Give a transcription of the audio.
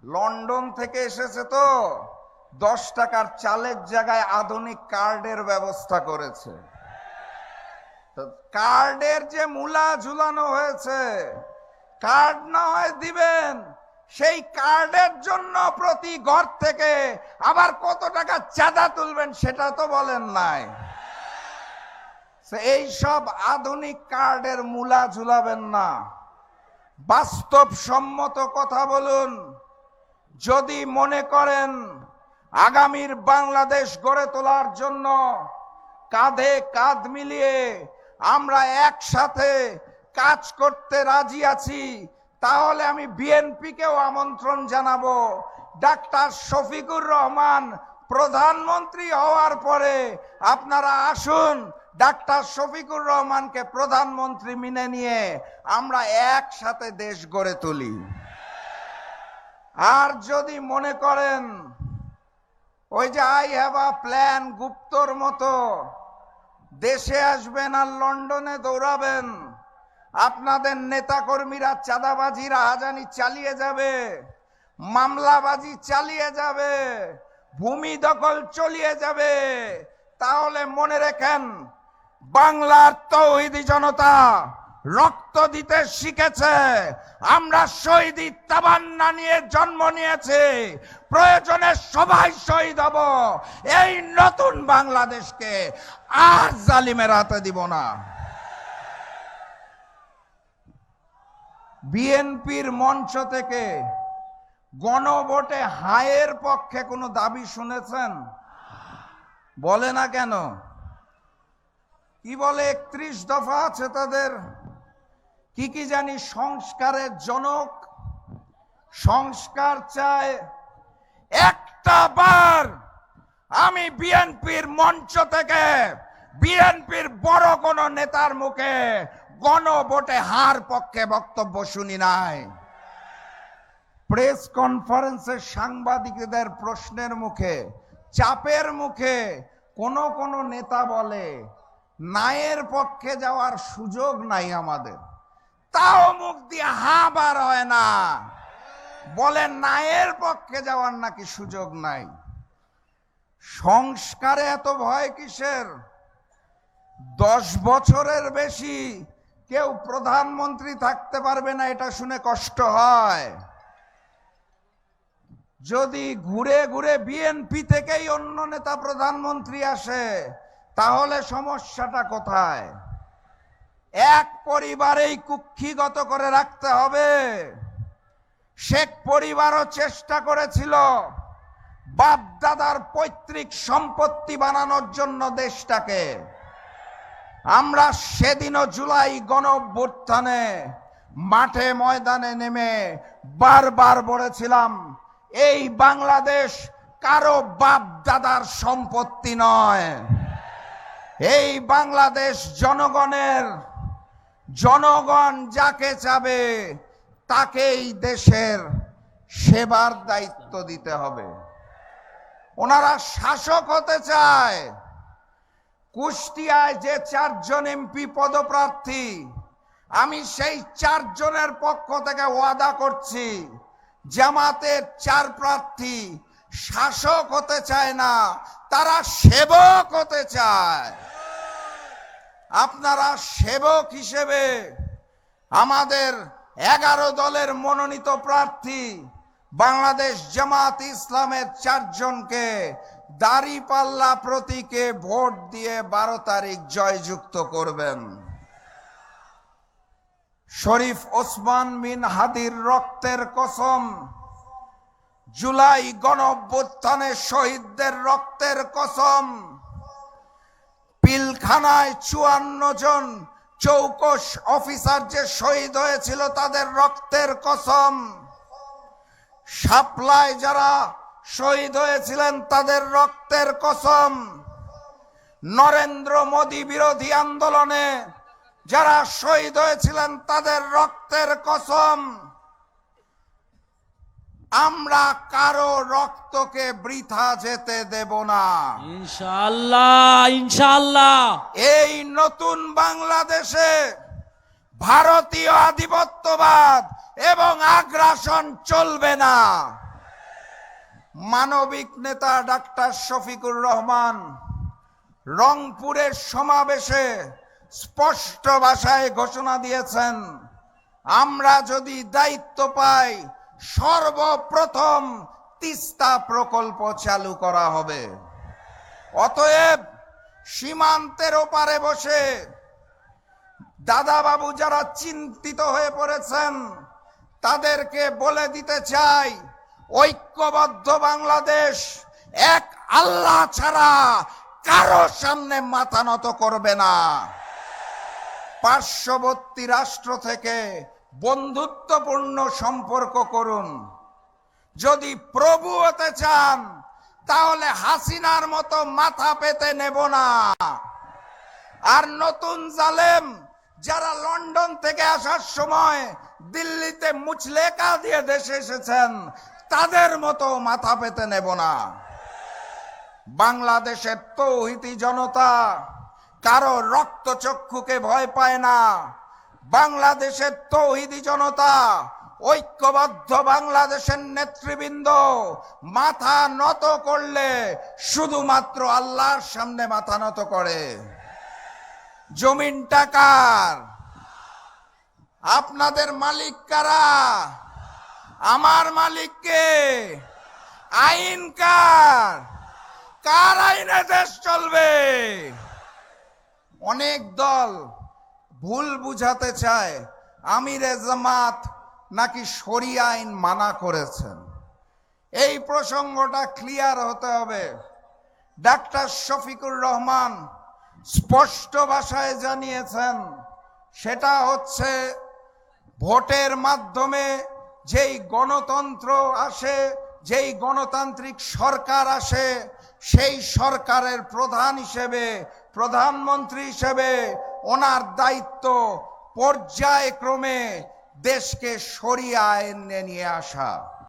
London থেকে এসেছে তো 10 টাকার চালের জায়গায় আধুনিক কার্ডের ব্যবস্থা করেছে। কার্ডের যে মূলা ঝুলানো হয়েছে, কার্ড না হয় দিবেন, সেই কার্ডের জন্য প্রতি ঘর থেকে আবার কত টাকা চাঁদা তুলবেন সেটা তো বলেন নাই। এই সব আধুনিক কার্ডের মূলা ঝুলাবেন না, বাস্তবসম্মত কথা বলুন। যদি মনে করেন আগামীর বাংলাদেশ গড়ে তোলার জন্য কাঁধে কাঁধ মিলিয়ে আমরা একসাথে কাজ করতে রাজি আছি, তাহলে আমি বিএনপিকেও আমন্ত্রণ জানাবো, ডাক্তার শফিকুর রহমান প্রধানমন্ত্রী হওয়ার পরে আপনারা আসুন, ডাক্তার শফিকুর রহমানকে প্রধানমন্ত্রী মেনে নিয়ে আমরা একসাথে দেশ গড়ে তুলি। আর যদি মনে করেন ওই যে আই হ্যাভ আ প্ল্যান গুপ্তর মতো দেশে আসবেন আর লন্ডনে দৌড়াবেন, আপনাদের নেতাকর্মীরা চাঁদাবাজি রাহাজানি চালিয়ে যাবে, মামলাবাজি চালিয়ে যাবে, ভূমি দখল চলিয়ে যাবে, তাহলে মনে রাখেন বাংলার তৌহিদি জনতা রক্ত দিতে শিখেছে। আমরা শহীদি তামান্না নিয়ে জন্ম নিয়েছি, প্রয়োজনে সবাই শহীদ হব। এই নতুন বাংলাদেশকে আর জালিমের হাতে দিব না। বিএনপির মঞ্চ থেকে গণভোটে হায়ের পক্ষে কোনো দাবি শুনেছেন? বলে না কেন? কি বলে? 31 দফা আছে তাদের, কি কি জানি, সংস্কারের জনক, সংস্কার চায়। একটা বার আমি বিএনপির মঞ্চ থেকে বিএনপির বড় কোন নেতার মুখে গণভোটে হার পক্ষে বক্তব্য শুনি নাই। প্রেস কনফারেন্সে সাংবাদিকদের প্রশ্নের মুখে, চাপের মুখে কোন নেতা বলে নায়ের পক্ষে যাওয়ার সুযোগ নাই আমাদের, তাও মুখ দিয়ে হাঁ বার হয় না, বলে নায়ের পক্ষে যাওয়ার নাকি সুযোগ নাই। সংস্কারে এত ভয় কিসের? 10 বছরের বেশি কেউ প্রধানমন্ত্রী থাকতে পারবে না, এটা শুনে কষ্ট হয়। যদি ঘুরে ঘুরে বিএনপি থেকেই অন্য নেতা প্রধানমন্ত্রী আসে, তাহলে সমস্যাটা কোথায়? এক পরিবারেই কুক্ষিগত করে রাখতে হবে। শেখ পরিবারও চেষ্টা করেছিল বাপ দাদার পৈতৃক সম্পত্তি বানানোর জন্য দেশটাকে। আমরা সেদিনও জুলাই গণঅভ্যুত্থানে মাঠে ময়দানে নেমে বারবার বলেছিলাম, এই বাংলাদেশ কারো বাপ দাদার সম্পত্তি নয়, এই বাংলাদেশ জনগণের। জনগণ যাকে চাবে তাকেই দেশের সেবার দায়িত্ব দিতে হবে। ওনারা শাসক হতে চায়। কুষ্টিয়ায় যে 4 জন এমপি পদপ্রার্থী, আমি সেই 4 জনের পক্ষ থেকে ওয়াদা করছি, জামাতের 4 প্রার্থী শাসক হতে চায় না, তারা সেবক হতে চায়। আপনারা সেবক হিসেবে আমাদের 11 দলের মনোনীত প্রার্থী বাংলাদেশ জামাত ইসলামের 4 জনকে দাঁড়িপাল্লা প্রতীকে ভোট দিয়ে 12 তারিখ জয়যুক্ত করবেন। শরীফ ওসমান বিন হাদির রক্তের কসম, জুলাই গণঅভ্যুত্থানে শহীদদের রক্তের কসম, পিলখানায় 54 জন চৌকস অফিসার যে শহীদ হয়েছিল তাদের রক্তের কসম, শাপলায় যারা শহীদ হয়েছিলেন তাদের রক্তের কসম, নরেন্দ্র মোদী বিরোধী আন্দোলনে যারা শহীদ হয়েছিলেন তাদের রক্তের কসম। আমরা কারো রক্তকে বৃথা যেতে দেব না, ইনশাআল্লাহ। ইনশাআল্লাহ এই নতুন বাংলাদেশে ভারতীয় আধিপত্যবাদ এবং আগ্রাসন চলবে না। মানবিক নেতা ডাক্তার শফিকুর রহমান রংপুরের সমাবেশে স্পষ্ট ভাষায় ঘোষণা দিয়েছেন, আমরা যদি দায়িত্ব পাই সর্বপ্রথম তিস্তা প্রকল্প চালু করা হবে। অতএব সীমান্তের ওপারে বসে দাদাবাবু যারা চিন্তিত হয়ে পড়েছেন তাদেরকে বলে দিতে চাই, ঐক্যবদ্ধ বাংলাদেশ এক আল্লাহ ছাড়া কারো সামনে মাথা নত করবে না। পার্শ্ববর্তী রাষ্ট্র থেকে বন্ধুত্বপূর্ণ সম্পর্ক করুন। যদি প্রভু হতে চান তাহলে হাসিনার মতো মাথা পেতে নেব না। আর নতুন জালেম যারা লন্ডন থেকে আসার সময় দিল্লিতে মুচলেকা দিয়ে দেশে এসেছেন তাদের মতো মাথা পেতে নেব না। বাংলাদেশের তৌহিদি জনতা কারো রক্তচক্ষুকে ভয় পায় না। বাংলাদেশের তৌহিদি জনতা, ঐক্যবদ্ধ বাংলাদেশের নেতৃবৃন্দ মাথা নত করলে শুধুমাত্র আল্লাহর সামনে মাথা নত করে। জমিনটা কার? আপনাদের মালিক কারা? আমার মালিককে। আইন কার? কার আইনে দেশ চলবে? অনেক দল ভুল বুঝাতে চায় আমিরে জামাত নাকি শরিয়া আইন মানা করেছেন। এই প্রসঙ্গটা ক্লিয়ার হতে হবে। ডাক্তার শফিকুর রহমান স্পষ্ট ভাষায় জানিয়েছেন, সেটা হচ্ছে ভোটের মাধ্যমে যেই গণতন্ত্র আসে, যেই গণতান্ত্রিক সরকার আসে, সেই সরকারের প্রধান হিসেবে, প্রধানমন্ত্রী হিসেবে ওনার দায়িত্ব পর্যায়ক্রমে দেশকে শরিয়া আইনে নিয়ে আসা।